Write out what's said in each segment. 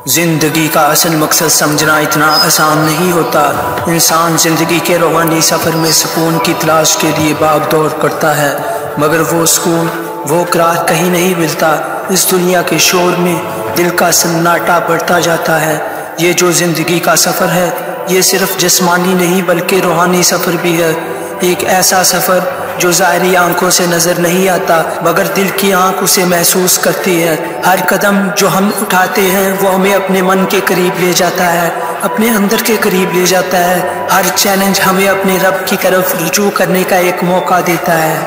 زندگی کا اصل مقصد سمجھنا اتنا آسان نہیں ہوتا۔ انسان زندگی کے روحانی سفر میں سکون کی تلاش کے لیے بھاگ دوڑ کرتا ہے، مگر وہ سکون، وہ قرار کہیں نہیں ملتا۔ اس دنیا کے شور میں دل کا سناٹا بڑھتا جاتا ہے۔ یہ جو زندگی کا سفر ہے، یہ صرف جسمانی نہیں بلکہ روحانی سفر بھی ہے۔ ایک ایسا سفر جو ظاہری آنکھوں سے نظر نہیں آتا مگر دل کی آنکھ اسے محسوس کرتی ہے۔ ہر قدم جو ہم اٹھاتے ہیں وہ ہمیں اپنے من کے قریب لے جاتا ہے، اپنے اندر کے قریب لے جاتا ہے۔ ہر چیلنج ہمیں اپنے رب کی طرف رجوع کرنے کا ایک موقع دیتا ہے۔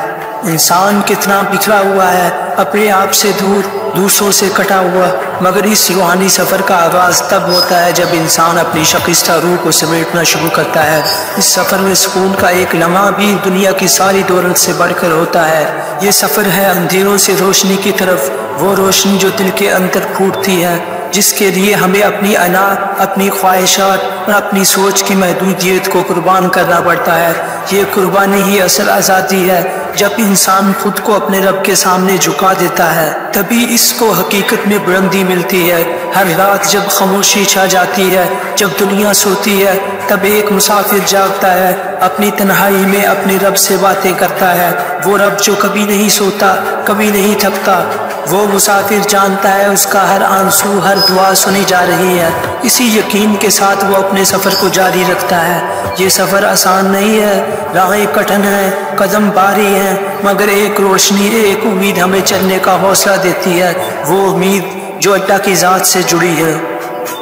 انسان کتنا بکھرا ہوا ہے، اپنے آپ سے دور، دوسروں سے کٹا ہوا، مگر اس روحانی سفر کا آغاز تب ہوتا ہے جب انسان اپنی شکستہ روح کو سمیٹنا شروع کرتا ہے۔ اس سفر میں سکون کا ایک لمحہ بھی دنیا کی ساری دولت سے بڑھ کر ہوتا ہے۔ یہ سفر ہے اندھیروں سے روشنی کی طرف، وہ روشنی جو دل کے اندر پھوٹتی ہے، جس کے لیے ہمیں اپنی انا، اپنی خواہشات اور اپنی سوچ کی محدودیت کو قربان کرنا پڑتا ہے۔ یہ قربانی ہی اصل آزادی ہے۔ جب انسان خود کو اپنے رب کے سامنے جھکا دیتا ہے تبھی اس کو حقیقت میں بلندی ملتی ہے۔ ہر رات جب خاموشی چھا جاتی ہے، جب دنیا سوتی ہے، تب ایک مسافر جاگتا ہے، اپنی تنہائی میں اپنے رب سے باتیں کرتا ہے۔ وہ رب جو کبھی نہیں سوتا، کبھی نہیں تھکتا۔ وہ مسافر جانتا ہے اس کا ہر آنسو، ہر دعا سنی جا رہی ہے۔ اسی یقین کے ساتھ وہ اپنے سفر کو جاری رکھتا ہے۔ یہ سفر آسان نہیں ہے، راہیں کٹھن ہیں، قدم بھاری ہیں، مگر ایک روشنی، ایک امید ہمیں چلنے کا حوصلہ دیتی ہے، وہ امید جو اللہ کی ذات سے جڑی ہے۔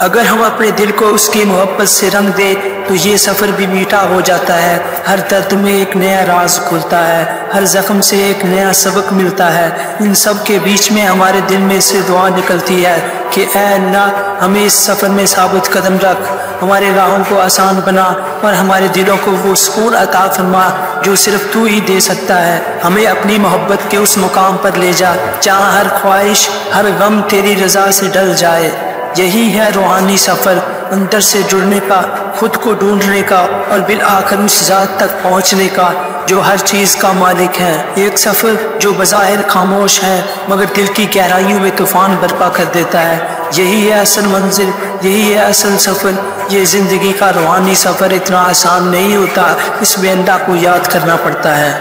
اگر ہم اپنے دل کو اس کی محبت سے رنگ دیں تو یہ سفر بھی میٹھا ہو جاتا ہے۔ ہر درد میں ایک نیا راز کھلتا ہے، ہر زخم سے ایک نیا سبق ملتا ہے۔ ان سب کے بیچ میں ہمارے دل میں سے دعا نکلتی ہے کہ اے اللہ، ہمیں اس سفر میں ثابت قدم رکھ، ہمارے راہوں کو آسان بنا اور ہمارے دلوں کو وہ سکون عطا فرما جو صرف تو ہی دے سکتا ہے۔ ہمیں اپنی محبت کے اس مقام پر لے جا جہاں ہر خواہش، ہر غم تیری رضا سے ڈل جائے۔ یہی ہے روحانی سفر، اندر سے جڑنے کا، خود کو ڈھونڈنے کا اور بالآخر اس ذات تک پہنچنے کا جو ہر چیز کا مالک ہے۔ ایک سفر جو بظاہر خاموش ہے مگر دل کی گہرائیوں میں طوفان برپا کر دیتا ہے۔ یہی ہے اصل منزل، یہی ہے اصل سفر۔ یہ زندگی کا روحانی سفر اتنا آسان نہیں ہوتا، اس میں اللہ کو یاد کرنا پڑتا ہے۔